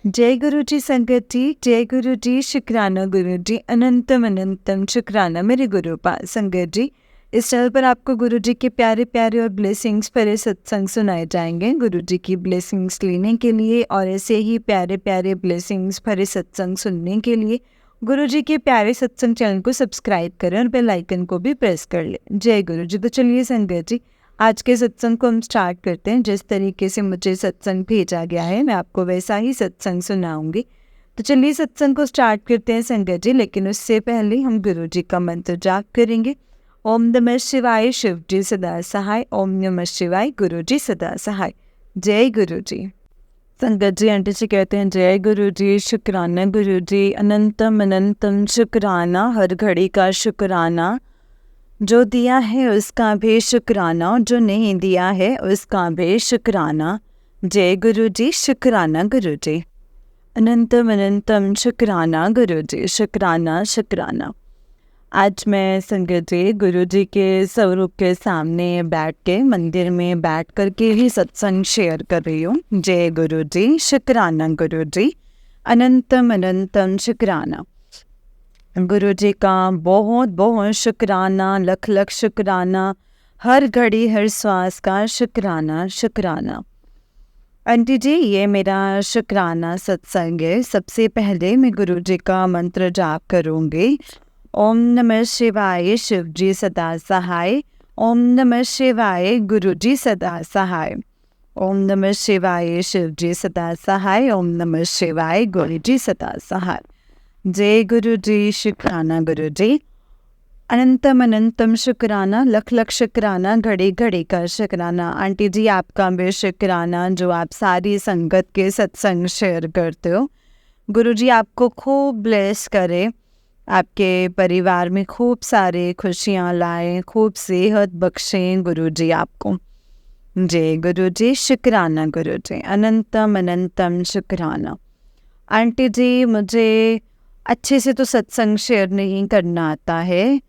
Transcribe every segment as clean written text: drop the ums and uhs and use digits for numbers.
जय गुरु जी संगत जी, जय गुरु जी, शुक्राना गुरु जी, अनंतम अनंतम शुक्राना मेरे गुरु पास संगत जी। इस चैनल पर आपको गुरु जी के प्यारे प्यारे और ब्लेसिंग्स भरे सत्संग सुनाए जाएंगे। गुरु जी की ब्लेसिंग्स लेने के लिए और ऐसे ही प्यारे प्यारे ब्लेसिंग्स भरे सत्संग सुनने के लिए गुरु जी के प्यारे सत्संग चैनल को सब्सक्राइब करें और बेल आइकन को भी प्रेस कर लें। जय गुरु जी। तो चलिए संगत जी, आज के सत्संग को हम स्टार्ट करते हैं। जिस तरीके से मुझे सत्संग भेजा गया है मैं आपको वैसा ही सत्संग सुनाऊंगी। तो चलिए सत्संग को स्टार्ट करते हैं संगत जी, लेकिन उससे पहले हम गुरु जी का मंत्र जाप करेंगे। ओम नमः शिवाय, शिव जी सदा सहाय। ओम नमः शिवाय, गुरु जी सदा सहाय। जय गुरु जी। संगत जी आंटी जी कहते हैं जय गुरु जी, शुक्राना गुरु जी, अनंतम अनंतम शुक्राना, हर घड़ी का शुक्राना। जो दिया है उसका भी शुक्राना, जो नहीं दिया है उसका भी शुक्राना। जय गुरु जी, शुक्राना गुरु जी, अनंतम अनंतम शुक्राना गुरु जी, शुक्राना शुक्राना। आज मैं संगत जी गुरु जी के स्वरूप के सामने बैठ के मंदिर में बैठ कर के ही सत्संग शेयर कर रही हूँ। जय गुरु जी, शुक्राना गुरु जी, अनंतम अनंतम शुक्राना। गुरु जी का बहुत बहुत शुक्राना, लख लख शुक्राना, हर घड़ी हर श्वास का शुक्राना शुक्राना। आंटी जी ये मेरा शुक्राना सत्संग है। सबसे पहले मैं गुरु जी का मंत्र जाप करूँगी। ओम नमः शिवाय, शिव जी सदा सहाय। ओम नमः शिवाय, गुरु जी सदा सहाय। ओम नमः शिवाय, शिव जी सदा सहाय। ओम नमः शिवाय, गुरु जी सदा सहाय। जय गुरु जी, शुक्राना गुरु जी, अनंतम अनंतम शुक्राना, लख लख शुक्राना, घड़ी घड़ी का शुक्राना। आंटी जी आपका भी शुक्राना जो आप सारी संगत के सत्संग शेयर करते हो। गुरु जी आपको खूब ब्लेस करे, आपके परिवार में खूब सारे खुशियाँ लाएं, खूब सेहत बख्शें गुरु जी आपको। जय गुरु जी, शुक्राना गुरु जी, अनंतम अनंतम शुक्राना। आंटी जी मुझे अच्छे से तो सत्संग शेयर नहीं करना आता है,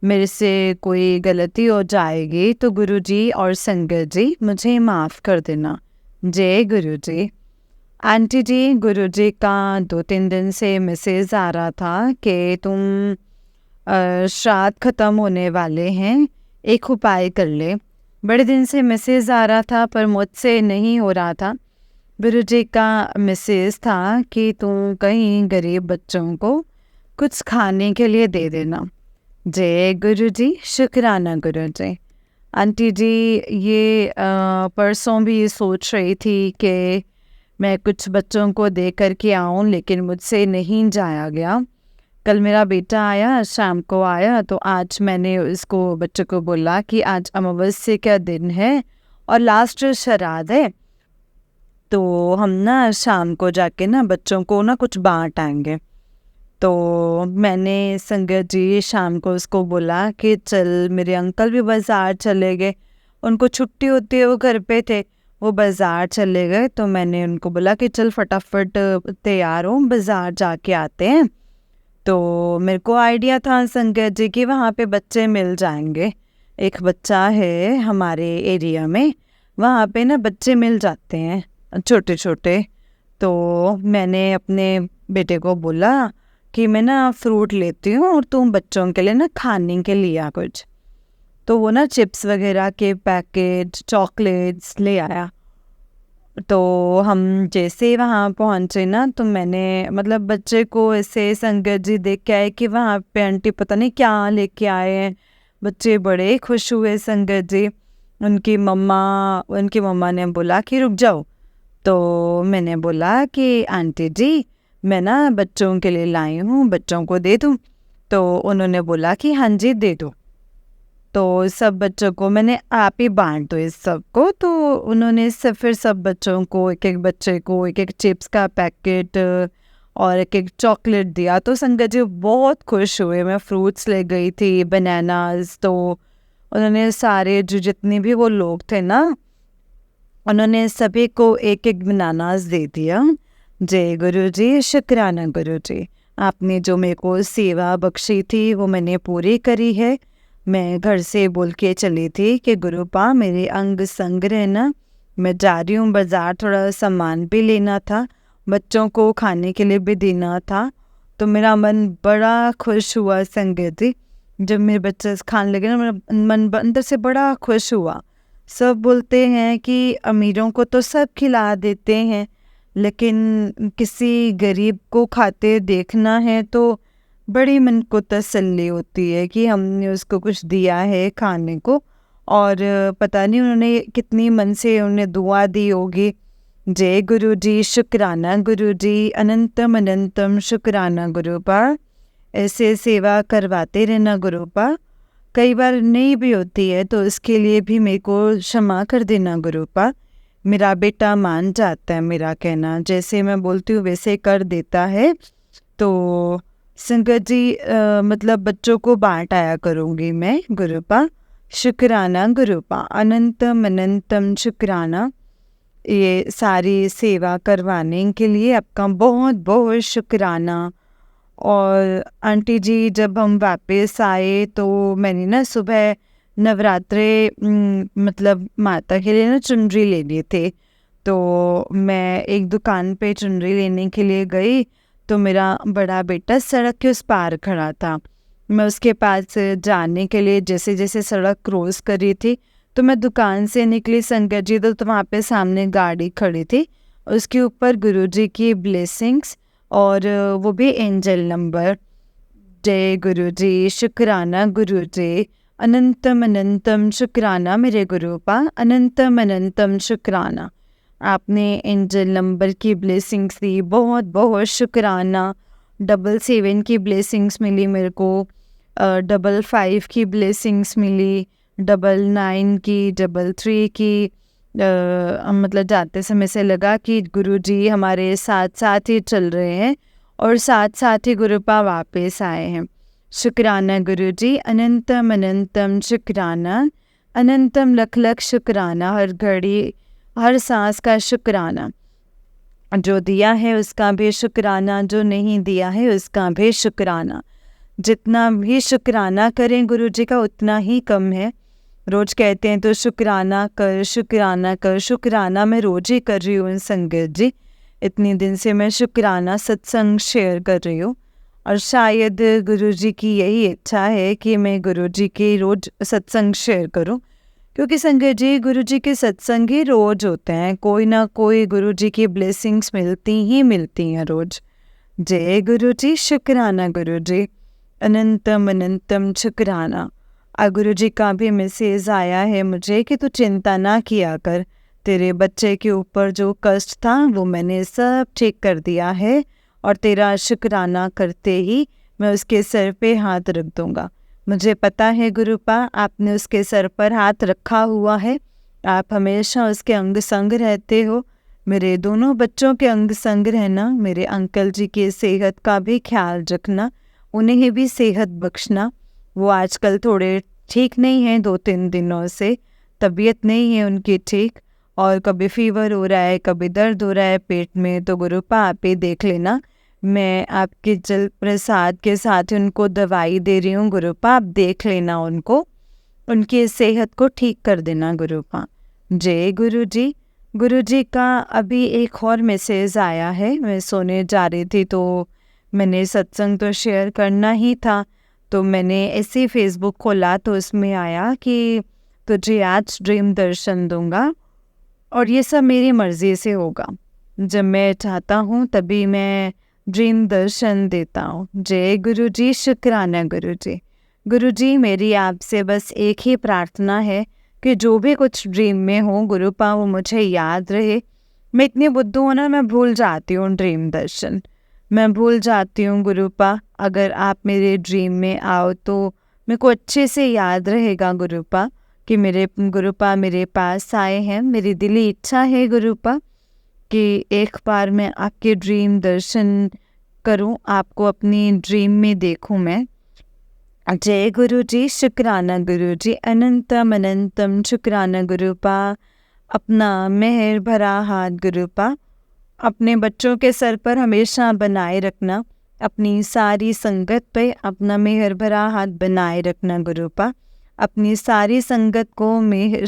मेरे से कोई गलती हो जाएगी तो गुरु जी और संगत जी मुझे माफ़ कर देना। जय गुरु जी। आंटी जी गुरु जी का 2-3 दिन से मैसेज आ रहा था कि तुम श्राद्ध ख़त्म होने वाले हैं, एक उपाय कर ले। बड़े दिन से मैसेज आ रहा था पर मुझसे नहीं हो रहा था। गुरु जी का मैसेज था कि तुम कहीं गरीब बच्चों को कुछ खाने के लिए दे देना। जय गुरु जी, शुक्राना गुरु जी। आंटी जी ये परसों भी ये सोच रही थी कि मैं कुछ बच्चों को दे कर के आऊँ, लेकिन मुझसे नहीं जाया गया। कल मेरा बेटा आया, शाम को आया, तो आज मैंने उसको बच्चे को बोला कि आज अमावस्या का दिन है और लास्ट श्राद्ध है, तो हम ना शाम को जाके ना बच्चों को ना कुछ बांट आएंगे। तो मैंने संगत जी शाम को उसको बोला कि चल, मेरे अंकल भी बाज़ार चले गए, उनको छुट्टी होती है, वो घर पे थे, वो बाज़ार चले गए। तो मैंने उनको बोला कि चल फटाफट तैयार हो, बाज़ार जाके आते हैं। तो मेरे को आइडिया था संगत जी कि वहाँ पे बच्चे मिल जाएंगे। एक बच्चा है हमारे एरिया में, वहाँ पे ना बच्चे मिल जाते हैं छोटे छोटे। तो मैंने अपने बेटे को बोला कि मैं ना फ्रूट लेती हूँ और तुम बच्चों के लिए ना खाने के लिए आ कुछ। तो वो ना चिप्स वगैरह के पैकेट, चॉकलेट्स ले आया। तो हम जैसे वहाँ पहुँचे ना, तो मैंने मतलब बच्चे को ऐसे संगत जी देख के आए कि वहाँ पे आंटी पता नहीं क्या लेके आए हैं। बच्चे बड़े खुश हुए संगत जी। उनकी मम्मा ने बोला कि रुक जाओ। तो मैंने बोला कि आंटी जी मैं ना बच्चों के लिए लाई हूँ, बच्चों को दे दूँ। तो उन्होंने बोला कि हाँ जी दे दो। तो सब बच्चों को मैंने आप ही बांट दो इस सब को। तो उन्होंने फिर सब बच्चों को एक एक बच्चे को एक एक चिप्स का पैकेट और एक एक चॉकलेट दिया। तो संगत जी बहुत खुश हुए। मैं फ्रूट्स ले गई थी, बनानास, तो उन्होंने सारे जो जितने भी वो लोग थे ना, उन्होंने सभी को एक एक बनानास दे दिया। जय गुरु जी, शुक्राना गुरु जी, आपने जो मेरे को सेवा बख्शी थी वो मैंने पूरी करी है। मैं घर से बोल के चली थी कि गुरुपा मेरे अंग संग रहना, मैं जा रही हूँ बाज़ार, थोड़ा सामान भी लेना था बच्चों को खाने के लिए भी देना था। तो मेरा मन बड़ा खुश हुआ संगत जी, जब मेरे बच्चे खाने लगे ना, मेरा मन अंदर से बड़ा खुश हुआ। सब बोलते हैं कि अमीरों को तो सब खिला देते हैं, लेकिन किसी गरीब को खाते देखना है तो बड़ी मन को तसल्ली होती है कि हमने उसको कुछ दिया है खाने को। और पता नहीं उन्होंने कितनी मन से उन्हें दुआ दी होगी। जय गुरु जी, शुक्राना गुरु जी, अनंतम अनंतम शुक्राना गुरुपा। ऐसे सेवा करवाते रहना गुरुपा। कई बार नहीं भी होती है तो इसके लिए भी मेरे को क्षमा कर देना गुरुपा। मेरा बेटा मान जाता है मेरा कहना, जैसे मैं बोलती हूँ वैसे कर देता है। तो संगत जी मतलब बच्चों को बांट आया करूँगी मैं गुरुपा। शुक्राना गुरुपा, अनंतम अनंतम शुक्राना। ये सारी सेवा करवाने के लिए आपका बहुत बहुत शुक्राना। और आंटी जी जब हम वापस आए तो मैंने ना सुबह नवरात्रे मतलब माता के लिए ना चुनरी लेने थे। तो मैं एक दुकान पे चुनरी लेने के लिए गई तो मेरा बड़ा बेटा सड़क के उस पार खड़ा था। मैं उसके पास जाने के लिए जैसे जैसे सड़क क्रॉस कर रही थी तो मैं दुकान से निकली संगत जी, तो वहाँ पे सामने गाड़ी खड़ी थी, उसके ऊपर गुरुजी की ब्लेसिंग्स और वो भी एंजल नंबर। जय गुरु जी, शुक्राना गुरु जी, अनंतम अनंतम शुक्राना मेरे गुरुपा, अनंतम अनंतम शुक्राना। आपने एंजल नंबर की ब्लेसिंग्स दी, बहुत बहुत शुक्राना। 7 की ब्लेसिंग्स मिली मेरे को, 5 की ब्लेसिंग्स मिली, 9 की, 3 की। मतलब जाते समय से लगा कि गुरुजी हमारे साथ साथ ही चल रहे हैं और साथ साथ ही गुरुपा वापस आए हैं। शुक्राना गुरुजी, अनंतम अनंतम शुक्राना, अनंतम लख लख शुक्राना। हर घड़ी हर सांस का शुक्राना। जो दिया है उसका भी शुक्राना, जो नहीं दिया है उसका भी शुक्राना। जितना भी शुक्राना करें गुरुजी का उतना ही कम है। रोज कहते हैं तो शुक्राना कर, शुक्राना कर। शुक्राना मैं रोज ही कर रही हूँ संगत जी। इतनी दिन से मैं शुक्राना सत्संग शेयर कर रही हूँ और शायद गुरुजी की यही इच्छा है कि मैं गुरुजी की रोज सत्संग शेयर करूँ, क्योंकि संगत जी गुरुजी के सत्संग ही रोज होते हैं। कोई ना कोई गुरुजी की ब्लेसिंग्स मिलती हैं रोज। जय गुरुजी, शुक्राना गुरुजी, अनंतम अनंतम शुक्राना। गुरुजी का भी मैसेज आया है मुझे कि तू चिंता ना किया कर, तेरे बच्चे के ऊपर जो कष्ट था वो मैंने सब ठीक कर दिया है और तेरा शुक्राना करते ही मैं उसके सर पे हाथ रख दूंगा। मुझे पता है गुरुपा आपने उसके सर पर हाथ रखा हुआ है, आप हमेशा उसके अंग संग रहते हो। मेरे दोनों बच्चों के अंग संग रहना, मेरे अंकल जी की सेहत का भी ख्याल रखना, उन्हें भी सेहत बख्शना। वो आजकल थोड़े ठीक नहीं हैं, 2-3 दिनों से तबीयत नहीं है उनकी ठीक, और कभी फीवर हो रहा है, कभी दर्द हो रहा है पेट में। तो गुरुपा आप ही देख लेना, मैं आपके जल प्रसाद के साथ उनको दवाई दे रही हूँ गुरुपा, आप देख लेना उनको, उनकी सेहत को ठीक कर देना गुरुपा। जय गुरु जी। गुरु जी का अभी एक और मैसेज आया है, मैं सोने जा रही थी तो मैंने सत्संग तो शेयर करना ही था, तो मैंने ऐसे ही फेसबुक खोला तो उसमें आया कि तुझे आज ड्रीम दर्शन दूंगा और ये सब मेरी मर्ज़ी से होगा। जब मैं चाहता हूँ तभी मैं ड्रीम दर्शन देता हूँ। जय गुरु जी, शुक्राना गुरु जी। गुरु जी मेरी आपसे बस एक ही प्रार्थना है कि जो भी कुछ ड्रीम में हो गुरुपा वो मुझे याद रहे। मैं इतनी बुद्धू हूँ ना, मैं भूल जाती हूँ ड्रीम दर्शन, मैं भूल जाती हूँ गुरुपा। अगर आप मेरे ड्रीम में आओ तो मेरे को अच्छे से याद रहेगा गुरुपा कि मेरे गुरुपा मेरे पास आए हैं। मेरी दिली इच्छा है गुरुपा कि एक बार मैं आपके ड्रीम दर्शन करूं, आपको अपनी ड्रीम में देखूं मैं। जय गुरु जी, शुक्राना गुरु जी, अनंतम अनंतम शुक्राना गुरुपा। अपना मेहर भरा हाथ गुरुपा अपने बच्चों के सर पर हमेशा बनाए रखना, अपनी सारी संगत पे अपना मेहर भरा हाथ बनाए रखना गुरुपा। अपनी सारी संगत को मेहर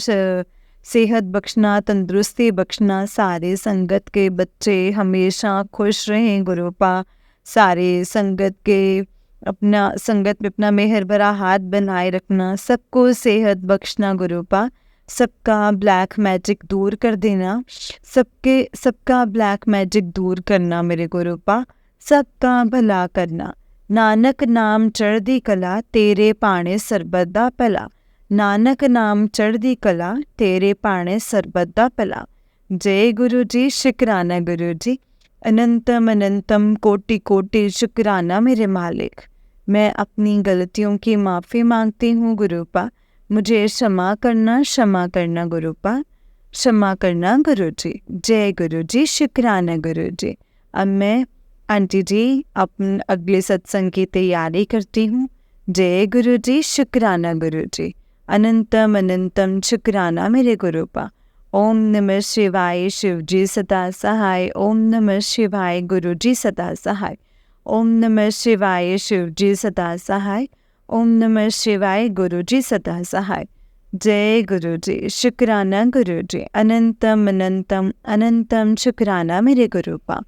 सेहत बख्शना, तंदुरुस्ती बख्शना, सारे संगत के बच्चे हमेशा खुश रहें गुरुपा। सारे संगत के संगत में अपना मेहर भरा हाथ बनाए रखना, सबको सेहत बख्शना गुरुपा। सबका ब्लैक मैजिक दूर कर देना, सबका ब्लैक मैजिक दूर करना मेरे गुरुपा। सबका भला करना। नानक नाम चढ़दी कला, तेरे पाणे सरबत दा भला। नानक नाम चढ़दी कला, तेरे पाणे सरबत दा भला। जय गुरु जी, शुक्राना गुरु जी। अनंतम अनंतम कोटि कोटि शुक्राना मेरे मालिक। मैं अपनी गलतियों की माफ़ी मांगती हूँ गुरुपा। मुझे क्षमा करना गुरुपा। क्षमा करना गुरु जी। जय गुरु जी, शुक्राना गुरु जी। अब मैं आंटी जी अपन अगले सत्संग की तैयारी करती हूँ। जय गुरु जी, शुक्राना गुरु जी। अनंतम अनंतम शुक्राना मेरे गुरुपा। ओम नमः शिवाय, शिव जी सदा सहाय। ओम नमः शिवाय, गुरु जी सदा सहाय। ओम नमः शिवाय, शिव जी सदा सहाय। ओम नमः शिवाय, गुरु जी सदा सहाय। जय गुरु जी, शुक्राना गुरु जी। अनंतम अनंतम अनंतम शुक्राना मेरे गुरुपा।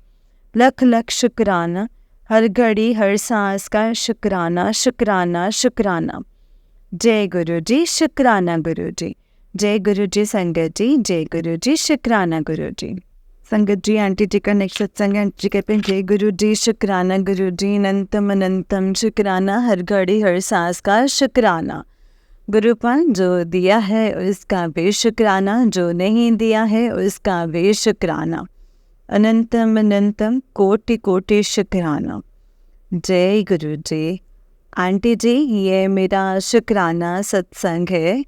लख लख शुक्राना, हर घड़ी हर सांस का शुक्राना शुक्राना शुक्राना। जय गुरु जी, शुक्राना गुरु जी। जय गुरु जी संगत जी। जय गुरु जी, शुक्राना गुरु जी। संगत जी आंटी जी का नेक्स्ट सत्संग है। आंटी जी कहते हैं जय गुरु जी, शुक्राना गुरु जी। अनंतम अनंतम शुक्राना, हर घड़ी हर सांस का शुक्राना। गुरुपान जो दिया है उसका भी शुक्राना, जो नहीं दिया है उसका भी शुक्राना। अनंतम अनंतम कोटि कोटि शुक्राना। जय गुरु जी। आंटी जी ये मेरा शुक्राना सत्संग है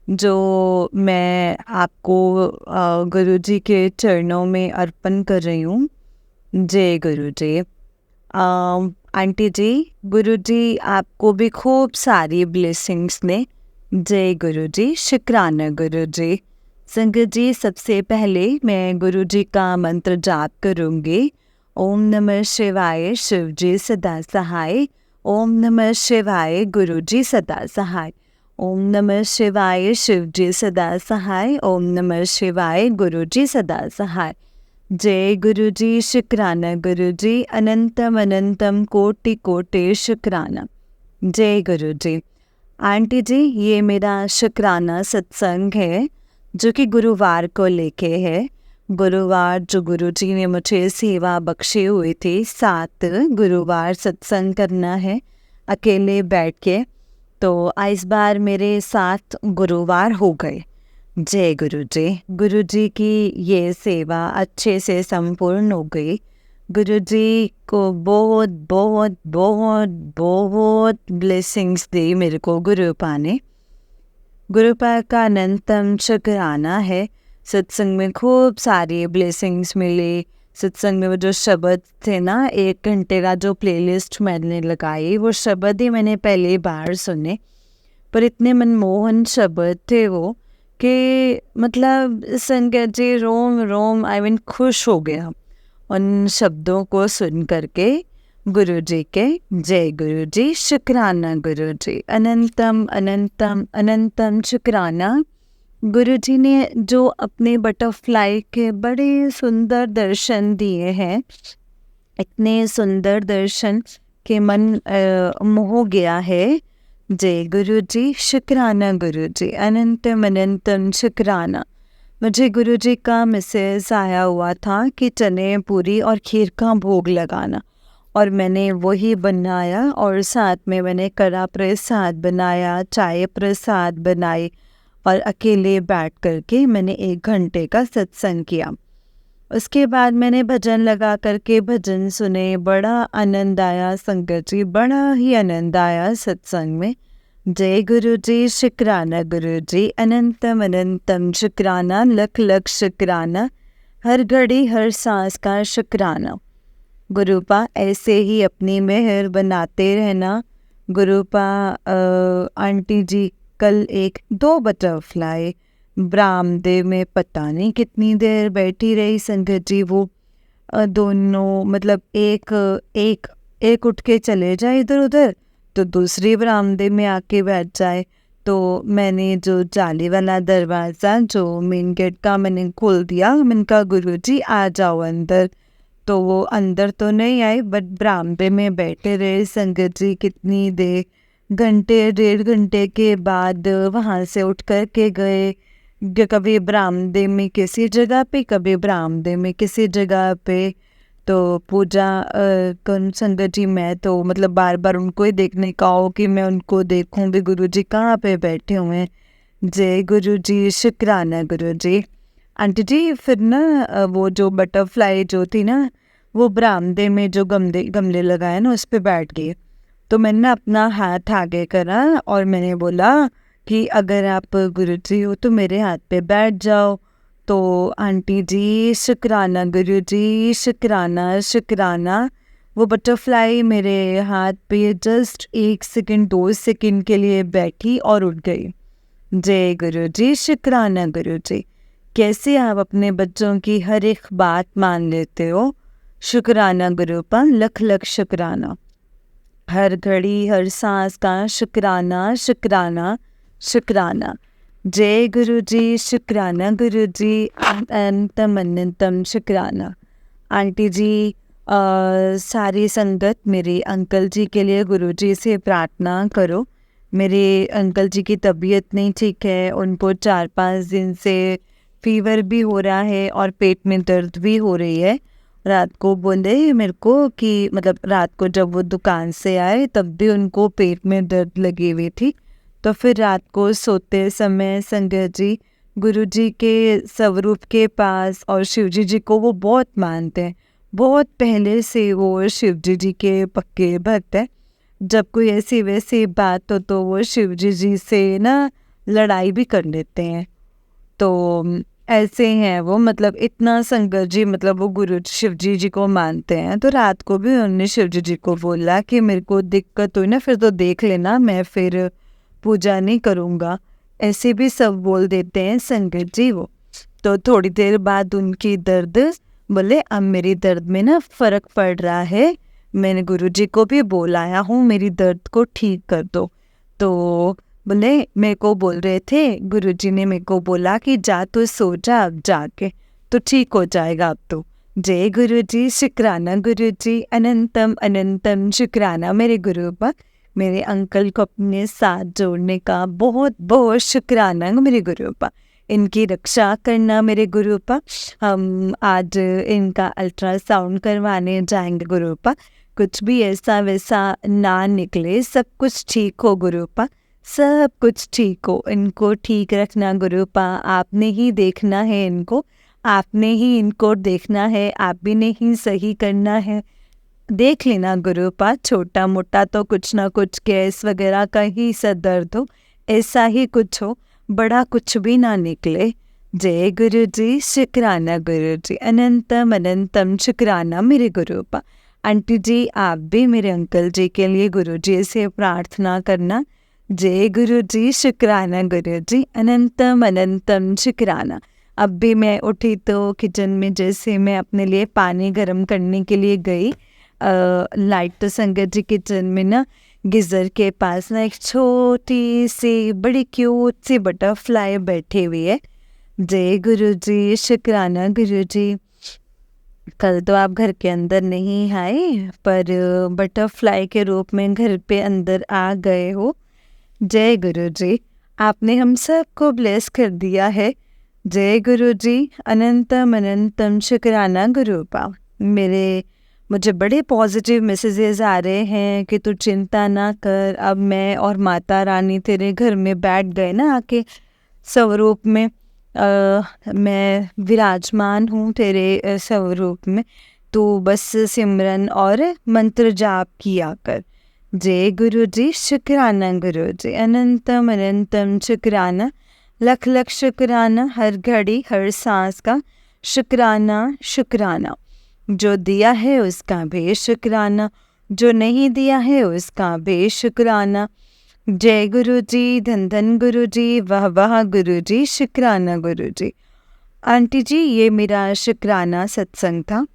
जो मैं आपको गुरु जी के चरणों में अर्पण कर रही हूँ। जय गुरु जी। आंटी जी, गुरु जी आपको भी खूब सारी ब्लेसिंग्स ने। जय गुरु जी, शुक्राना गुरु जी। संगत जी सबसे पहले मैं गुरु जी का मंत्र जाप करूँगी। ओम नमः शिवाय, शिव जी सदा सहाय। ओम नमः शिवाय, गुरु जी सदा सहाय। ओम नमः शिवाय, शिव जी सदा सहाय। ओम नमः शिवाय, गुरु जी सदा सहाय। जय गुरु जी, शुक्राना गुरु जी। अनंतम अनंतम कोटि कोटि शुक्राना। जय गुरु जी। आंटी जी ये मेरा शुक्राना सत्संग है जो कि गुरुवार को लेके है। गुरुवार जो गुरु जी ने मुझे सेवा बख्शी हुई थी, 7 गुरुवार सत्संग करना है अकेले बैठ के। तो इस बार मेरे 7 गुरुवार हो गए। जय गुरु जी। गुरु जी की ये सेवा अच्छे से संपूर्ण हो गई। गुरु जी को बहुत बहुत बहुत बहुत ब्लेसिंग्स दी मेरे को गुरुपा ने। गुरुपा का अनंतम शुक्राना है। सत्संग में खूब सारी ब्लेसिंग्स मिली। सत्संग में वो जो शब्द थे ना, 1 घंटे का जो प्लेलिस्ट मैंने लगाई, वो शब्द ही मैंने पहली बार सुने, पर इतने मनमोहन शब्द थे वो कि मतलब संगत जी रोम रोम खुश हो गया उन शब्दों को सुन करके गुरु जी के। जय गुरु जी, शुक्राना गुरु जी। अनंतम अनंतम अनंतम शुक्राना। गुरु जी ने जो अपने बटरफ्लाई के बड़े सुंदर दर्शन दिए हैं, इतने सुंदर दर्शन के मन मोह गया है। जय गुरु जी, शुक्राना गुरु जी। अनंतम अनंतम शुक्राना। मुझे गुरु जी का मैसेज आया हुआ था कि चने पूरी और खीर का भोग लगाना, और मैंने वही बनाया और साथ में मैंने कड़ा प्रसाद बनाया, चाय प्रसाद बनाई और अकेले बैठ करके मैंने 1 घंटे का सत्संग किया। उसके बाद मैंने भजन लगा करके भजन सुने। बड़ा आनंद आया संगत जी, बड़ा ही आनंद आया सत्संग में। जय गुरु जी, शुक्राना गुरु जी। अनंतम अनंतम शुक्राना, लख लख शुक्राना, हर घड़ी हर सांस का शुक्राना। गुरुपा ऐसे ही अपनी मेहर बनाते रहना। गुरुपा आंटी जी कल 1-2 बटरफ्लाई ब्रामदेव में पता नहीं कितनी देर बैठी रही संगत जी। वो दोनों मतलब एक उठ के चले जाए इधर उधर, तो दूसरी बरामदे में आके बैठ जाए, तो मैंने जो जाली वाला दरवाज़ा जो मेन गेट का मैंने खोल दिया। मैंने कहा गुरुजी आ जाओ अंदर। तो वो अंदर तो नहीं आए बट बरामदे में बैठे रहे संगत जी कितनी देर, घंटे 1.5 घंटे के बाद वहाँ से उठ कर के गए। कभी बरामदे में किसी जगह पे, कभी बरामदे में किसी जगह पे। तो पूजा कौन संगत जी, मैं तो मतलब बार बार उनको ही देखने का हो कि मैं उनको देखूं भी गुरुजी कहाँ पे बैठे हुए हैं। जय गुरुजी, शुक्राना गुरुजी। आंटी जी फिर ना वो जो बटरफ्लाई जो थी ना, वो बरामदे में जो गमले गमले लगाए ना उस पे बैठ गई। तो मैंने ना अपना हाथ आगे करा और मैंने बोला कि अगर आप गुरुजी हो तो मेरे हाथ पे बैठ जाओ। तो आंटी जी शुक्राना गुरुजी, शुक्राना शुक्राना। वो बटरफ्लाई मेरे हाथ पे जस्ट 1 सेकंड 2 सेकंड के लिए बैठी और उड़ गई। जय गुरुजी, शुक्राना गुरुजी। कैसे आप अपने बच्चों की हर एक बात मान लेते हो। शुक्राना गुरुपा, लख लख शुक्राना। हर घड़ी हर सांस का शुक्राना शुक्राना शुक्राना। जय गुरुजी, शुक्राना गुरुजी, अनंतम अनंतम शुक्राना। आंटी जी सारी संगत मेरे अंकल जी के लिए गुरुजी से प्रार्थना करो। मेरे अंकल जी की तबीयत नहीं ठीक है, उनको 4-5 दिन से फीवर भी हो रहा है और पेट में दर्द भी हो रही है। रात को बोले मेरे को कि मतलब रात को जब वो दुकान से आए तब भी उनको पेट में दर्द लगी हुई थी। तो फिर रात को सोते समय संगत जी गुरुजी के स्वरूप के पास, और शिवजी जी को वो बहुत मानते हैं, बहुत पहले से वो शिवजी जी के पक्के भक्त हैं। जब कोई ऐसी वैसी बात हो तो वो शिवजी जी से ना लड़ाई भी कर लेते हैं। तो ऐसे हैं वो, मतलब इतना संगत जी मतलब वो गुरु शिवजी जी को मानते हैं। तो रात को भी उन्होंने शिवजी जी को बोला कि मेरे को दिक्कत हुई ना फिर तो देख लेना, मैं फिर पूजा नहीं करूँगा। ऐसे भी सब बोल देते हैं संगत जी वो। तो थोड़ी देर बाद उनकी दर्द, बोले अब मेरी दर्द में ना फ़र्क पड़ रहा है, मैंने गुरुजी को भी बोलाया हूँ मेरी दर्द को ठीक कर दो। तो बोले मेरे को बोल रहे थे, गुरुजी ने मेरे को बोला कि जा तो सो जा अब जाके, तो ठीक हो जाएगा अब तो। जय गुरुजी, शुक्राना गुरुजी, अनंतम अनंतम शुक्राना मेरे गुरुपा। मेरे अंकल को अपने साथ जोड़ने का बहुत बहुत शुक्राना मेरे गुरुपा। इनकी रक्षा करना मेरे गुरुपा। हम आज इनका अल्ट्रासाउंड करवाने जाएंगे गुरुपा। कुछ भी ऐसा वैसा ना निकले, सब कुछ ठीक हो गुरुपा, सब कुछ ठीक हो। इनको ठीक रखना गुरुपा, आपने ही देखना है इनको, आपने ही इनको देखना है, आप भी नहीं सही करना है। देख लेना गुरुपा, छोटा मोटा तो कुछ ना कुछ गैस वगैरह का ही सर दर्द हो, ऐसा ही कुछ हो, बड़ा कुछ भी ना निकले। जय गुरुजी, शुक्राना गुरुजी, अनंतम अनंतम शुक्राना मेरे गुरुपा। आंटी जी आप भी मेरे अंकल जी के लिए गुरुजी से प्रार्थना करना। जय गुरुजी, शुक्राना गुरुजी, अनंतम अनंतम शुक्राना। अब भी मैं उठी तो किचन में जैसे मैं अपने लिए पानी गर्म करने के लिए गई, लाइट तो संगत जी किचन में ना गीज़र के पास ना एक छोटी सी बड़ी क्यूट सी बटरफ्लाई बैठी हुई है। जय गुरुजी, शुक्राना गुरुजी। कल तो आप घर के अंदर नहीं आए पर बटरफ्लाई के रूप में घर पे अंदर आ गए हो। जय गुरुजी, आपने हम सबको ब्लेस कर दिया है। जय गुरुजी, अनंतम अनंतम शुक्राना गुरुपा। मुझे बड़े पॉजिटिव मैसेजेस आ रहे हैं कि तू चिंता ना कर, अब मैं और माता रानी तेरे घर में बैठ गए ना आके स्वरूप में। मैं विराजमान हूँ तेरे स्वरूप में, तू बस सिमरन और मंत्र जाप किया कर। जय गुरुजी, शुक्राना गुरुजी, अनंतम अनंतम शुक्राना, लख लख शुक्राना, हर घड़ी हर सांस का शुक्राना शुक्राना। जो दिया है उसका भी शुक्राना, जो नहीं दिया है उसका भी शुक्राना। जय गुरुजी, धन धन गुरुजी, वाह वाह गुरुजी, शुक्राना गुरुजी। आंटी जी ये मेरा शुक्राना सत्संग था,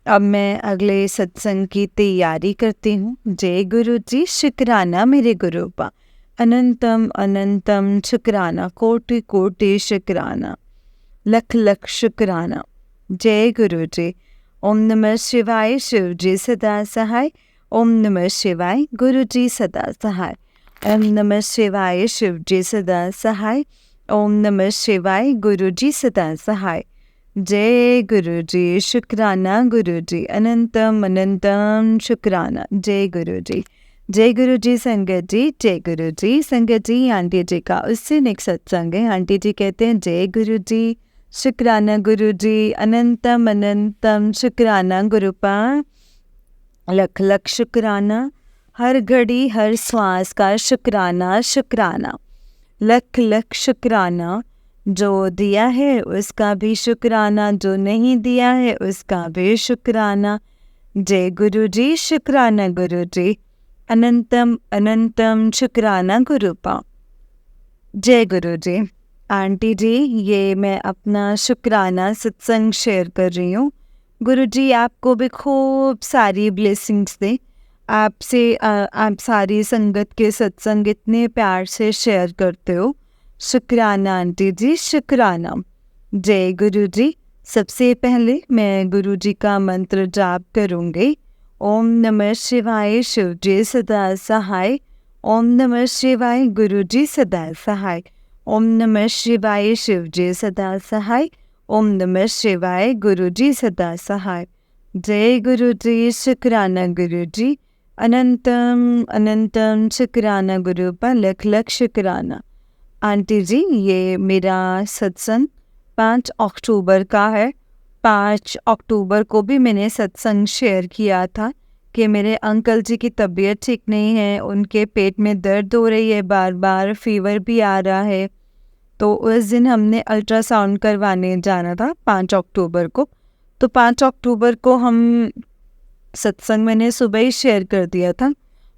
अब मैं अगले सत्संग की तैयारी करती हूँ। जय गुरुजी, शुक्राना मेरे गुरुपा। अनंतम अनंतम शुक्राना, कोटि कोटि शुक्राना, लख लख शुक्राना। जय गुरु जी। ओम नमः शिवाय, शिव जी सदा सहाय। ओम नमः शिवाय, गुरु जी सदा सहाय। ओम नमः शिवाय, शिव जी सदा सहाय। ओम नमः शिवाय, गुरु जी सदा सहाय। जय गुरु जी। शुक्राना गुरु जी, अनंतम अनंतम शुक्राना। जय गुरु जी। जय गुरु जी संगत जी, जय गुरु जी संगत जी। आंटी जी का उससे नेक्स्ट सत्संग है। आंटी जी कहते हैं जय गुरु जी, शुक्राना गुरु जी, अनंतम अनंतम शुक्राना गुरुपा, लख लख शुक्राना। हर घड़ी हर श्वास का शुक्राना शुक्राना, लख लख शुक्राना। जो दिया है उसका भी शुक्राना, जो नहीं दिया है उसका भी शुक्राना। जय गुरु जी। शुक्राना गुरु जी, अनंतम अनंतम शुक्राना गुरुपा। जय गुरु जी। आंटी जी, ये मैं अपना शुक्राना सत्संग शेयर कर रही हूँ। गुरु जी आपको भी खूब सारी ब्लेसिंग्स दें। आप सारी संगत के सत्संग इतने प्यार से शेयर करते हो। शुक्राना आंटी जी, शुक्राना। जय गुरु जी। सबसे पहले मैं गुरु जी का मंत्र जाप करूँगी। ओम नमः शिवाय, शिव जी सदा सहाय। ओम नमः शिवाय, गुरु जी सदा सहाय। ओम नमः शिवाय, शिव जी सदा सहाय। ओम नमः शिवाय, गुरु जी सदा सहाय। जय गुरु जी। शुक्राना गुरु जी, अनंतम अनंतम शुक्राना गुरु पर, लख लख शुक्राना। आंटी जी, ये मेरा सत्संग 5 अक्टूबर का है। 5 अक्टूबर को भी मैंने सत्संग शेयर किया था कि मेरे अंकल जी की तबीयत ठीक नहीं है, उनके पेट में दर्द हो रही है, बार बार फीवर भी आ रहा है। तो उस दिन हमने अल्ट्रासाउंड करवाने जाना था 5 अक्टूबर को। तो 5 अक्टूबर को हम सत्संग मैंने सुबह ही शेयर कर दिया था।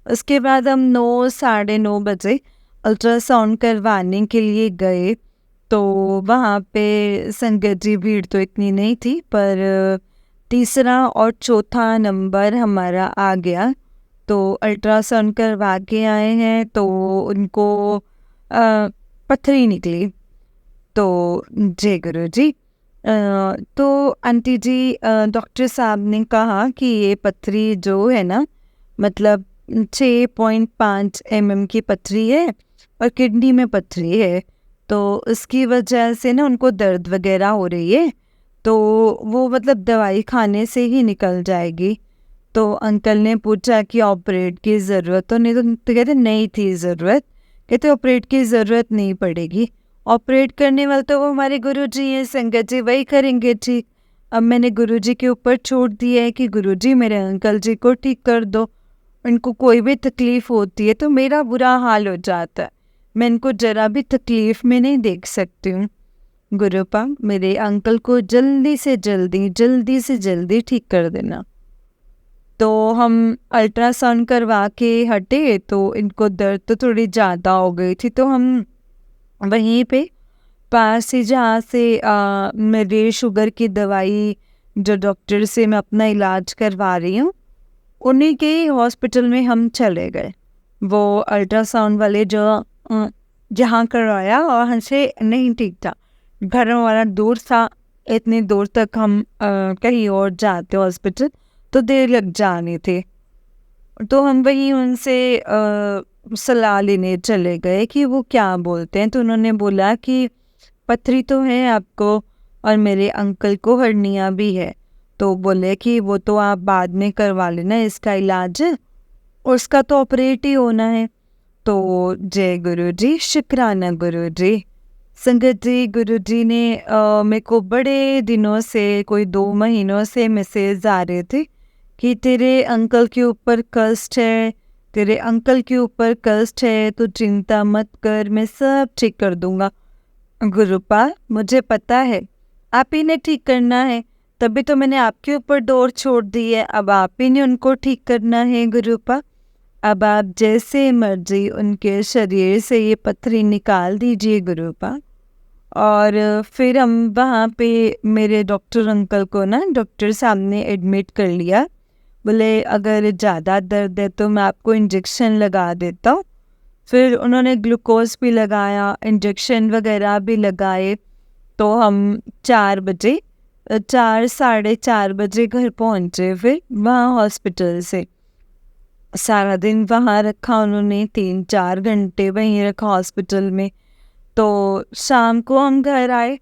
उसके बाद हम 9 साढ़े 9 बजे अल्ट्रासाउंड करवाने के लिए गए। तो वहाँ पे संगत जी भीड़ तो इतनी नहीं थी, पर तीसरा और चौथा नंबर हमारा आ गया। तो अल्ट्रासाउंड करवा के आए हैं तो उनको पथरी निकली। तो जय गुरु जी। तो आंटी जी, डॉक्टर साहब ने कहा कि ये पथरी जो है ना, मतलब 6.5 mm की पथरी है और किडनी में पथरी है। तो उसकी वजह से ना उनको दर्द वगैरह हो रही है। तो वो मतलब दवाई खाने से ही निकल जाएगी। तो अंकल ने पूछा कि ऑपरेट की ज़रूरत तो नहीं, तो कहते नहीं थी ज़रूरत। कहते ऑपरेट की ज़रूरत नहीं पड़ेगी, ऑपरेट करने वाले तो वो हमारे गुरुजी हैं, संगत जी वही करेंगे ठीक। अब मैंने गुरुजी के ऊपर छोड़ दिया है कि गुरुजी मेरे अंकल जी को ठीक कर दो। इनको कोई भी तकलीफ़ होती है तो मेरा बुरा हाल हो जाता है, मैं इनको ज़रा भी तकलीफ़ में नहीं देख सकती हूँ। गुरुपा, मेरे अंकल को जल्दी से जल्दी ठीक कर देना। तो हम अल्ट्रासाउंड करवा के हटे तो इनको दर्द तो थोड़ी ज़्यादा हो गई थी। तो हम वहीं पे पास ही जहाँ से मेरे शुगर की दवाई जो डॉक्टर से मैं अपना इलाज करवा रही हूँ, उन्हीं के हॉस्पिटल में हम चले गए। वो अल्ट्रासाउंड वाले जो जहाँ करवाया वहाँ से नहीं ठीक था, घर हमारा दूर था, इतनी दूर तक हम कहीं और जाते हॉस्पिटल तो देर लग जानी थी। तो हम वहीं उनसे सलाह लेने चले गए कि वो क्या बोलते हैं। तो उन्होंने बोला कि पथरी तो है आपको और मेरे अंकल को हर्निया भी है। तो बोले कि वो तो आप बाद में करवा लेना, इसका इलाज उसका तो ऑपरेट ही होना है। तो जय गुरु जी। शुक्राना गुरु जी। संगत जी, गुरु जी ने मेरे को बड़े दिनों से, कोई 2 महीनों से मैसेज आ रहे थे कि तेरे अंकल के ऊपर कष्ट है, तेरे अंकल के ऊपर कष्ट है, तो चिंता मत कर, मैं सब ठीक कर दूंगा। गुरुपा, मुझे पता है आप ही ने ठीक करना है, तभी तो मैंने आपके ऊपर डोर छोड़ दी है। अब आप ही ने उनको ठीक करना है गुरुपा। अब आप जैसे मर्जी उनके शरीर से ये पथरी निकाल दीजिए गुरुपा। और फिर हम वहाँ पे मेरे डॉक्टर अंकल को ना डॉक्टर साहब ने एडमिट कर लिया। बोले अगर ज़्यादा दर्द है तो मैं आपको इंजेक्शन लगा देता हूँ। फिर उन्होंने ग्लूकोज भी लगाया, इंजेक्शन वगैरह भी लगाए। तो हम 4 बजे 4 साढ़े 4 बजे घर पहुँचे फिर वहाँ हॉस्पिटल से। सारा दिन वहाँ रखा उन्होंने, 3-4 घंटे वहीं रखा हॉस्पिटल में। तो शाम को हम घर आए,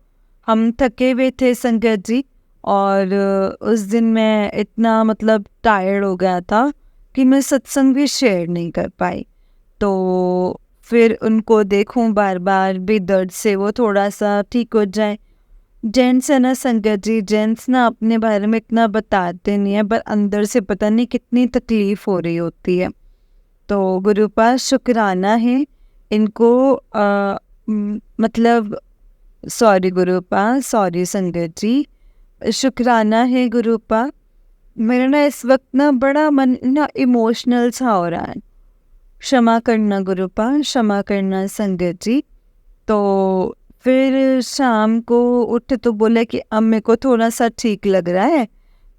हम थके हुए थे संगत जी। और उस दिन मैं इतना मतलब टायर्ड हो गया था कि मैं सत्संग भी शेयर नहीं कर पाई। तो फिर उनको देखूं बार बार भी दर्द से वो थोड़ा सा ठीक हो जाए। जेंट्स है ना संगत जी, जेंट्स ना अपने बारे में इतना बताते नहीं है, पर अंदर से पता नहीं कितनी तकलीफ हो रही होती है। तो गुरु पास शुक्राना है इनको मतलब सॉरी गुरुपा, सॉरी संगत जी, शुक्राना है गुरुपा। मेरा ना इस वक्त ना बड़ा मन ना इमोशनल सा हो रहा है। क्षमा करना गुरुपा, क्षमा करना संगत जी। तो फिर शाम को उठे तो बोले कि अब मेरे को थोड़ा सा ठीक लग रहा है,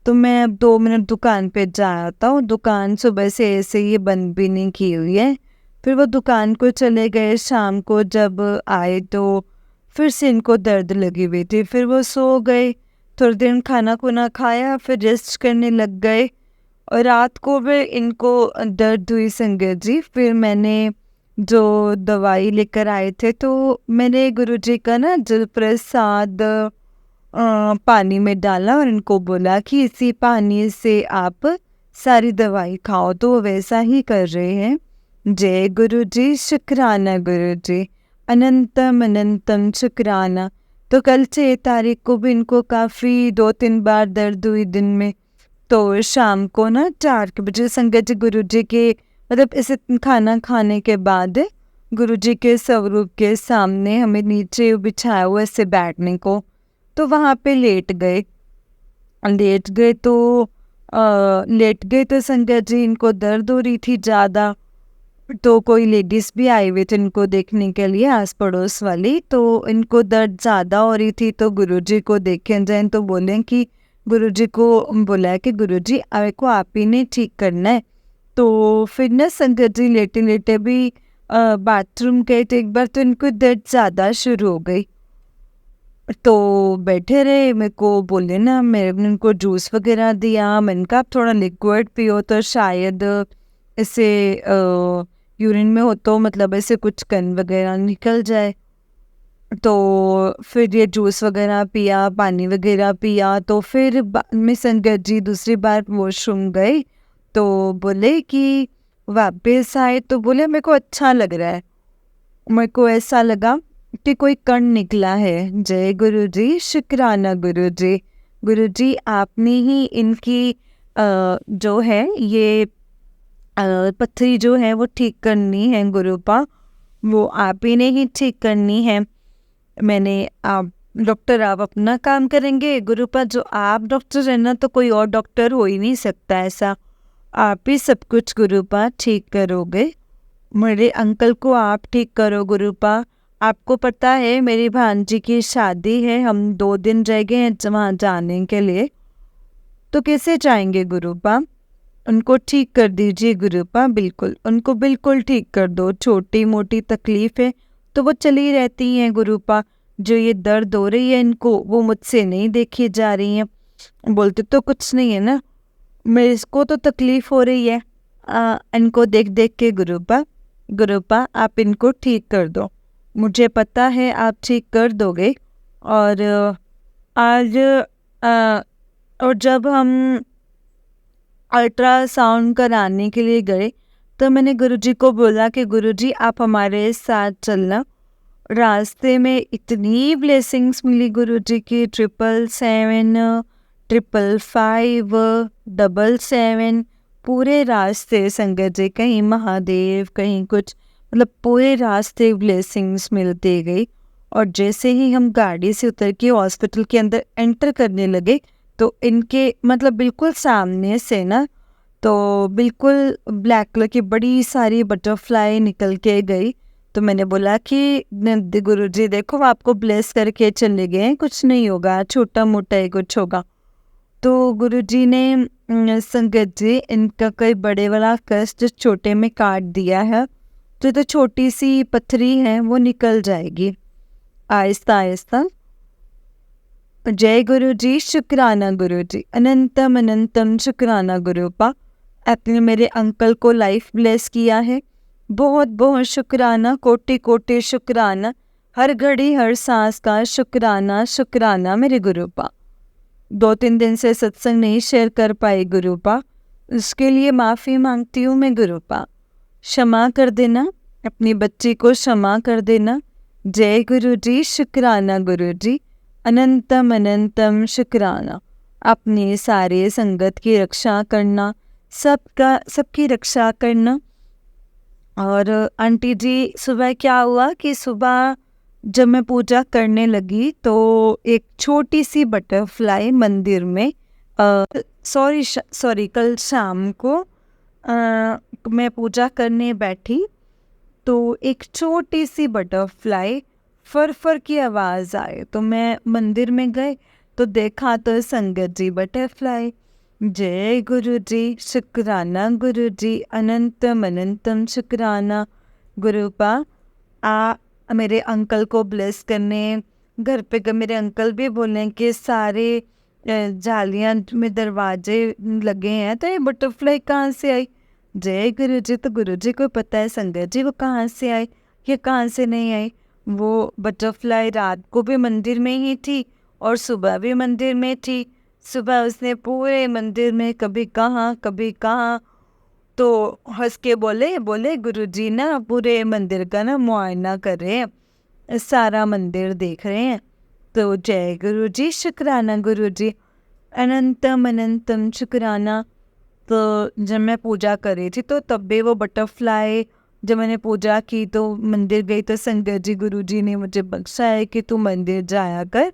तो मैं अब 2 मिनट दुकान पे जा आता हूँ। दुकान सुबह से ऐसे ही बंद भी नहीं की हुई है। फिर वो दुकान को चले गए। शाम को जब आए तो फिर से इनको दर्द लगी हुई थी। फिर वो सो गए, थोड़ी देर खाना खुना खाया, फिर रेस्ट करने लग गए। और रात को भी इनको दर्द हुई संगत जी। फिर मैंने जो दवाई लेकर आए थे तो मैंने गुरुजी का ना जल प्रसाद पानी में डाला और इनको बोला कि इसी पानी से आप सारी दवाई खाओ। तो वो वैसा ही कर रहे हैं। जय गुरु जी, शुक्राना गुरु जी, अनंतम अनंतम शुक्राना। तो कल 6 तारीख को भी इनको काफ़ी 2-3 बार दर्द हुई दिन में। तो शाम को ना 4 बजे संगत जी गुरु जी के मतलब इसे खाना खाने के बाद गुरु जी के स्वरूप के सामने हमें नीचे बिछाया हुआ ऐसे बैठने को, तो वहाँ पे लेट गए। लेट गए तो संगत जी इनको दर्द हो रही थी ज़्यादा। तो कोई लेडीज़ भी आई हुई थी इनको देखने के लिए, आस पड़ोस वाली। तो इनको दर्द ज़्यादा हो रही थी तो गुरुजी को देखे जाए तो बोले कि गुरुजी को बोला कि गुरुजी अरे को आप ही ने ठीक करना है। तो फिर ना संगत जी लेटे लेटे भी बाथरूम गए थे एक बार, तो इनको दर्द ज़्यादा शुरू हो गई। तो बैठे रहे, मेरे को बोले ना, मैंने उनको जूस वगैरह दिया। मैंने कहा आप थोड़ा लिक्विड पियो तो शायद इससे यूरिन में हो तो मतलब ऐसे कुछ कण वगैरह निकल जाए। तो फिर ये जूस वगैरह पिया, पानी वगैरह पिया। तो फिर बाद में संगत जी दूसरी बार वॉशरूम गए तो बोले कि वापस आए तो बोले मेरे को अच्छा लग रहा है। मेरे को ऐसा लगा कि कोई कण निकला है। जय गुरु जी, शुक्राना गुरु जी। गुरु जी आपने ही इनकी जो है ये पथरी जो है वो ठीक करनी है गुरुपा, वो आप ही ने ही ठीक करनी है। मैंने आप डॉक्टर आप अपना काम करेंगे गुरुपा, जो आप डॉक्टर है ना तो कोई और डॉक्टर हो ही नहीं सकता ऐसा। आप ही सब कुछ गुरुपा ठीक करोगे। मेरे अंकल को आप ठीक करो गुरुपा। आपको पता है मेरी भांजी की शादी है, हम 2 दिन रह गए हैं वहाँ जाने के लिए। तो कैसे जाएंगे गुरुपा? उनको ठीक कर दीजिए गुरुपा, बिल्कुल उनको बिल्कुल ठीक कर दो। छोटी मोटी तकलीफ है तो वो चली रहती हैं गुरुपा। जो ये दर्द हो रही है इनको वो मुझसे नहीं देखी जा रही हैं। बोलते तो कुछ नहीं है ना, मेरे को तो तकलीफ हो रही है इनको देख देख के गुरुपा। गुरुपा आप इनको ठीक कर दो, मुझे पता है आप ठीक कर दोगे। और आज और जब हम अल्ट्रासाउंड कराने के लिए गए तो मैंने गुरुजी को बोला कि गुरुजी आप हमारे साथ चलना। रास्ते में इतनी ब्लेसिंग्स मिली गुरुजी की, 777, 555, 777, पूरे रास्ते संगत जी, कहीं महादेव कहीं कुछ, मतलब पूरे रास्ते ब्लेसिंग्स मिलती गई। और जैसे ही हम गाड़ी से उतर के हॉस्पिटल के अंदर एंटर करने लगे तो इनके मतलब बिल्कुल सामने से ना तो बिल्कुल ब्लैक कलर की बड़ी सारी बटरफ्लाई निकल के गई। तो मैंने बोला कि गुरुजी देखो आपको ब्लेस करके चले गए हैं, कुछ नहीं होगा, छोटा मोटा ही कुछ होगा। तो गुरुजी ने संगत जी इनका कोई बड़े वाला कष्ट छोटे में काट दिया है। तो छोटी सी पत्थरी है वो निकल जाएगी आहिस्ता आहिस्ता। जय गुरु जी, शुक्राना गुरु जी, अनंतम अनंतम शुक्राना गुरुपा। आपने मेरे अंकल को लाइफ ब्लेस किया है, बहुत बहुत शुक्राना, कोटि कोटि शुक्राना, हर घड़ी हर सांस का शुक्राना शुक्राना मेरे गुरुपा। 2-3 दिन से सत्संग नहीं शेयर कर पाई गुरुपा, उसके लिए माफ़ी मांगती हूँ मैं गुरुपा। क्षमा कर देना, अपनी बच्ची को क्षमा कर देना। जय गुरु जी, शुक्राना गुरु जी, अनंतम अनंतम शुक्राना। अपनी सारे संगत की रक्षा करना, सबकी रक्षा करना। और आंटी जी, सुबह क्या हुआ कि सुबह जब मैं पूजा करने लगी तो एक छोटी सी बटरफ्लाई मंदिर में सॉरी कल शाम को मैं पूजा करने बैठी तो एक छोटी सी बटरफ्लाई फर की आवाज़ आए तो मैं मंदिर में गए तो देखा तो संगत जी बटरफ्लाई। जय गुरु जी, शुक्राना गुरु जी, अनंतम अनंतम शुक्राना गुरुपा। मेरे अंकल को ब्लेस करने घर पे मेरे अंकल भी बोले कि सारे जालियां में दरवाजे लगे हैं तो ये बटरफ्लाई कहाँ से आई। जय गुरु जी, तो गुरु जी को पता है संगत जी वो कहाँ से आई, ये कहाँ से नहीं आई। वो बटरफ्लाई रात को भी मंदिर में ही थी और सुबह भी मंदिर में थी। सुबह उसने पूरे मंदिर में कभी कहाँ तो हंस के बोले गुरुजी ना पूरे मंदिर का ना मुआयना कर रहे हैं, सारा मंदिर देख रहे हैं। तो जय गुरु जी, शुक्राना गुरु जी, अनंतम अनंतम शुक्राना। तो जब मैं पूजा कर रही थी तो तब भी वो बटरफ्लाई, जब मैंने पूजा की तो मंदिर गई तो संगत जी गुरु जी ने मुझे बख्शा है कि तू मंदिर जाया कर।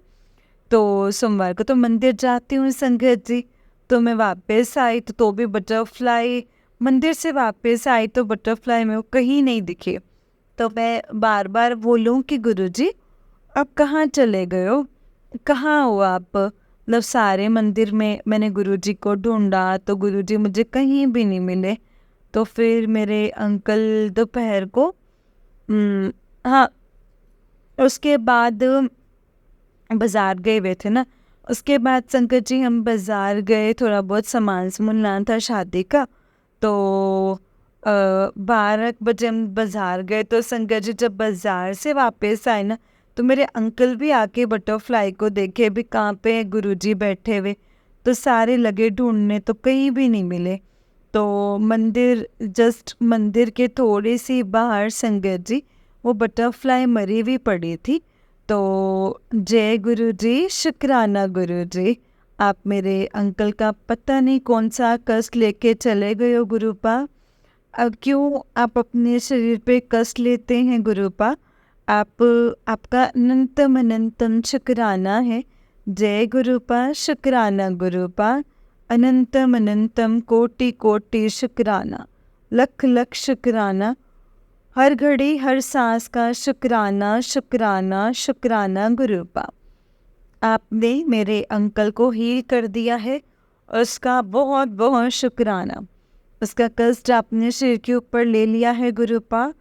तो सोमवार को तो मंदिर जाती हूँ संगत जी। तो मैं वापस आई तो भी बटरफ्लाई, मंदिर से वापस आई तो बटरफ्लाई में वो कहीं नहीं दिखे। तो मैं बार बार बोलूँ कि गुरुजी आप कहाँ चले गए हो, कहाँ हो आप। मतलब सारे मंदिर में मैंने गुरुजी को ढूंढा तो गुरुजी मुझे कहीं भी नहीं मिले। तो फिर मेरे अंकल दोपहर को हाँ उसके बाद बाज़ार गए हुए थे ना, उसके बाद संकट जी हम बाज़ार गए, थोड़ा बहुत सामान लाना था शादी का। तो 12 बजे हम बाज़ार गए तो संकट जी जब बाज़ार से वापस आए ना तो मेरे अंकल भी आके बटरफ्लाई को देखे भी कहाँ पे गुरुजी बैठे हुए। तो सारे लगे ढूंढने तो कहीं भी नहीं मिले। तो मंदिर के थोड़ी सी बाहर संगत जी वो बटरफ्लाई मरी हुई पड़ी थी। तो जय गुरु जी, शुक्राना गुरु जी, आप मेरे अंकल का पता नहीं कौन सा कष्ट लेके चले गए हो गुरुपा। अब क्यों आप अपने शरीर पे कष्ट लेते हैं गुरुपा। आपका अनंतम अनंतम शुक्राना है। जय गुरुपा, शुक्राना गुरुपा, अनंतम अनंतम कोटि कोटि शुक्राना, लख लख शुक्राना, हर घड़ी हर सांस का शुक्राना शुक्राना शुक्राना गुरुपा। आपने मेरे अंकल को हील कर दिया है, उसका बहुत बहुत शुक्राना। उसका कष्ट आपने सिर के ऊपर ले लिया है गुरुपा,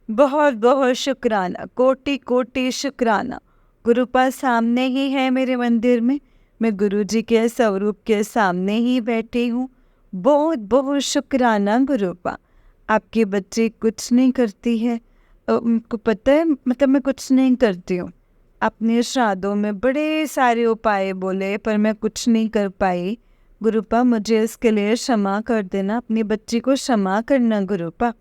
बहुत बहुत शुक्राना, कोटि कोटि शुक्राना। गुरुपा सामने ही है मेरे मंदिर में, मैं गुरुजी के स्वरूप के सामने ही बैठी हूँ। बहुत बहुत शुक्राना गुरुपा। आपकी बच्ची कुछ नहीं करती है, उनको पता है, मतलब मैं कुछ नहीं करती हूँ। अपने श्राद्धों में बड़े सारे उपाय बोले पर मैं कुछ नहीं कर पाई। गुरुपा मुझे इसके लिए क्षमा कर देना, अपनी बच्ची को क्षमा करना गुरुपा।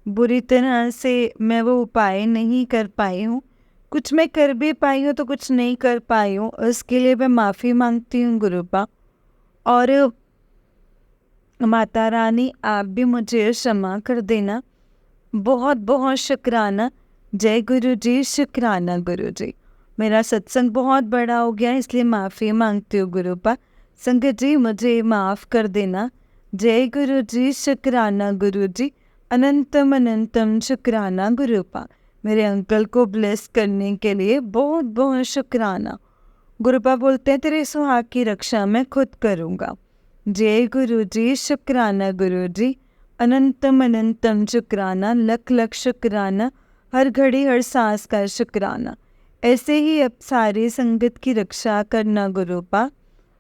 बुरी तरह से मैं वो उपाय नहीं कर पाई हूँ, कुछ मैं कर भी पाई हूँ तो कुछ नहीं कर पाई हूँ, उसके लिए मैं माफ़ी मांगती हूँ गुरुपा। और माता रानी आप भी मुझे क्षमा कर देना, बहुत बहुत शुक्राना। जय गुरु जी, शुक्राना गुरु जी। मेरा सत्संग बहुत बड़ा हो गया इसलिए माफ़ी मांगती हूँ गुरुपा। संगत जी मुझे माफ़ कर देना। जय गुरु जी, शुक्राना गुरु जी, अनंतम अनंतम शुक्राना गुरुपा। मेरे अंकल को ब्लेस करने के लिए बहुत बहुत शुक्राना। गुरुपा बोलते हैं तेरे सुहाग की रक्षा मैं खुद करूँगा। जय गुरु जी, शुक्राना गुरु जी, अनंतम अनंतम शुक्राना, लख लख शुक्राना, हर घड़ी हर सांस का शुक्राना। ऐसे ही अब सारी संगत की रक्षा करना गुरुपा।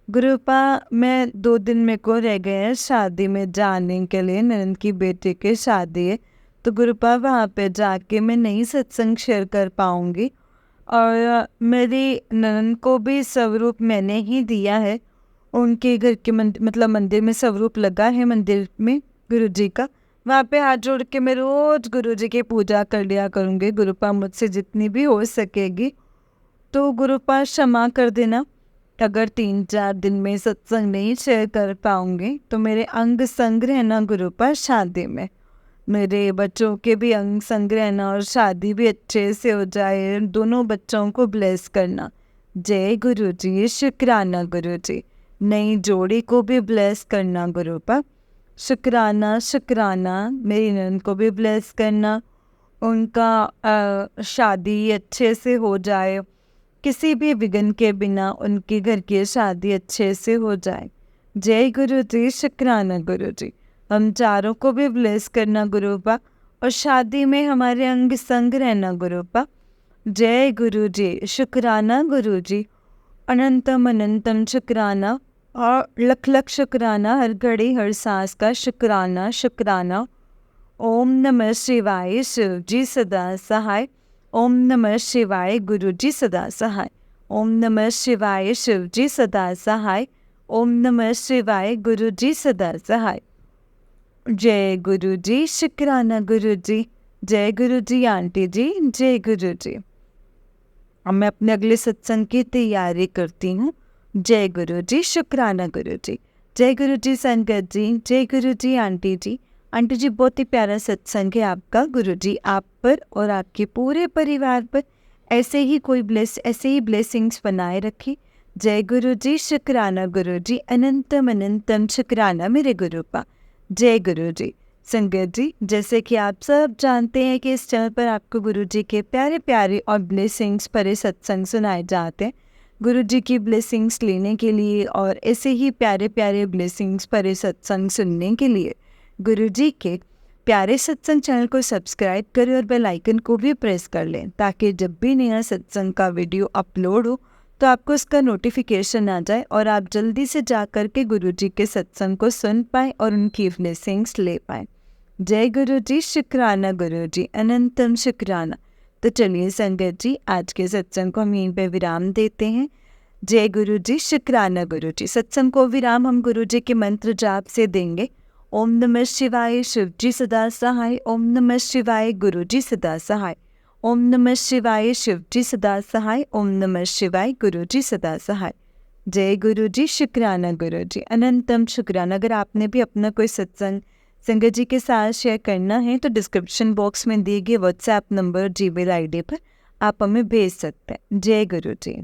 गुरुपा, मैं 2 दिन मेरे को रह गए हैं शादी में जाने के लिए, ननद की बेटी की शादी है, तो गुरुपा वहाँ पे जाके मैं नहीं सत्संग शेयर कर पाऊँगी। और मेरी ननद को भी स्वरूप मैंने ही दिया है, उनके घर के मतलब मंदिर में स्वरूप लगा है मंदिर में गुरुजी का, वहाँ पे हाथ जोड़ के मैं रोज गुरुजी की पूजा कर लिया करूँगी। गुरुपा मुझसे जितनी भी हो सकेगी, तो गुरुपा क्षमा कर देना अगर 3-4 दिन में सत्संग नहीं शेयर कर पाऊँगी, तो मेरे अंग संग रहना गुरुपा शादी में, मेरे बच्चों के भी अंग संग रहना और शादी भी अच्छे से हो जाए, दोनों बच्चों को ब्लेस करना। जय गुरुजी, शुक्राना गुरुजी। नई जोड़ी को भी ब्लेस करना गुरुपा। शुक्राना शुक्राना, मेरी ननद को भी ब्लेस करना, उनका शादी अच्छे से हो जाए, किसी भी विघ्न के बिना उनके घर की शादी अच्छे से हो जाए। जय गुरुजी, शुक्राना गुरुजी। हम चारों को भी ब्लेस करना गुरुपा, और शादी में हमारे अंग संग रहना गुरुपा। जय गुरुजी, शुक्राना गुरुजी। अनंतम अनंतम शुक्राना और लख लख शुक्राना, हर घड़ी हर सांस का शुक्राना शुक्राना। ओम नमः शिवाय, शिव जी सदा सहाय। ओम नमः शिवाय, गुरु जी सदा सहाय। ओम नमः शिवाय, शिव जी सदा सहाय। ओम नमः शिवाय, गुरु जी सदा सहाय। जय गुरु जी, शुक्राना गुरु जी। जय गुरु जी आंटी जी, जय गुरु जी। अब मैं अपने अगले सत्संग की तैयारी करती हूँ। जय गुरु जी, शुक्राना गुरु जी। जय गुरु जी संगत जी, जय गुरु जी आंटी जी। आंटी जी, बहुत ही प्यारा सत्संग है आपका। गुरु जी आप पर और आपके पूरे परिवार पर ऐसे ही ब्लेसिंग्स बनाए रखें। जय गुरु जी, शुक्राना गुरु जी। अनंतम अनंतम शुक्राना मेरे गुरुपा। जय गुरु जी। संगत जी, जैसे कि आप सब जानते हैं कि इस चैनल पर आपको गुरु जी के प्यारे प्यारे और ब्लेसिंग्स भरे सत्संग सुनाए जाते हैं। गुरु जी की ब्लेसिंग्स लेने के लिए और ऐसे ही प्यारे प्यारे ब्लेसिंग्स भरे सत्संग सुनने के लिए गुरु जी के प्यारे सत्संग चैनल को सब्सक्राइब करें और बेल आइकन को भी प्रेस कर लें, ताकि जब भी नया सत्संग का वीडियो अपलोड हो तो आपको उसका नोटिफिकेशन आ जाए और आप जल्दी से जा कर के गुरु जी के सत्संग को सुन पाएँ और उनकी ब्लेसिंग्स ले पाएँ। जय गुरु जी, शुक्राना गुरु जी। अनंतम शुक्राना। तो चलिए संगत जी, आज के सत्संग को हम यहीं पे विराम देते हैं। जय गुरु जी, शुक्राना गुरु जी। सत्संग को विराम हम गुरु जी के मंत्र जाप से देंगे। ओम नमः शिवाय, शिव जी सदा सहाय। ओम नमः शिवाय, गुरु जी सदा सहाय। ओम नमः शिवाय, शिव जी सदा सहाय। ओम नमः शिवाय, गुरु जी सदा सहाय। जय गुरु जी, शुक्राना गुरु जी। अनंतम शुक्राना। अगर आपने भी अपना कोई सत्संग संगत जी के साथ शेयर करना है तो डिस्क्रिप्शन बॉक्स में दिए गए व्हाट्सएप नंबर, जीमेल आईडी पर आप हमें भेज सकते हैं। जय गुरु जी।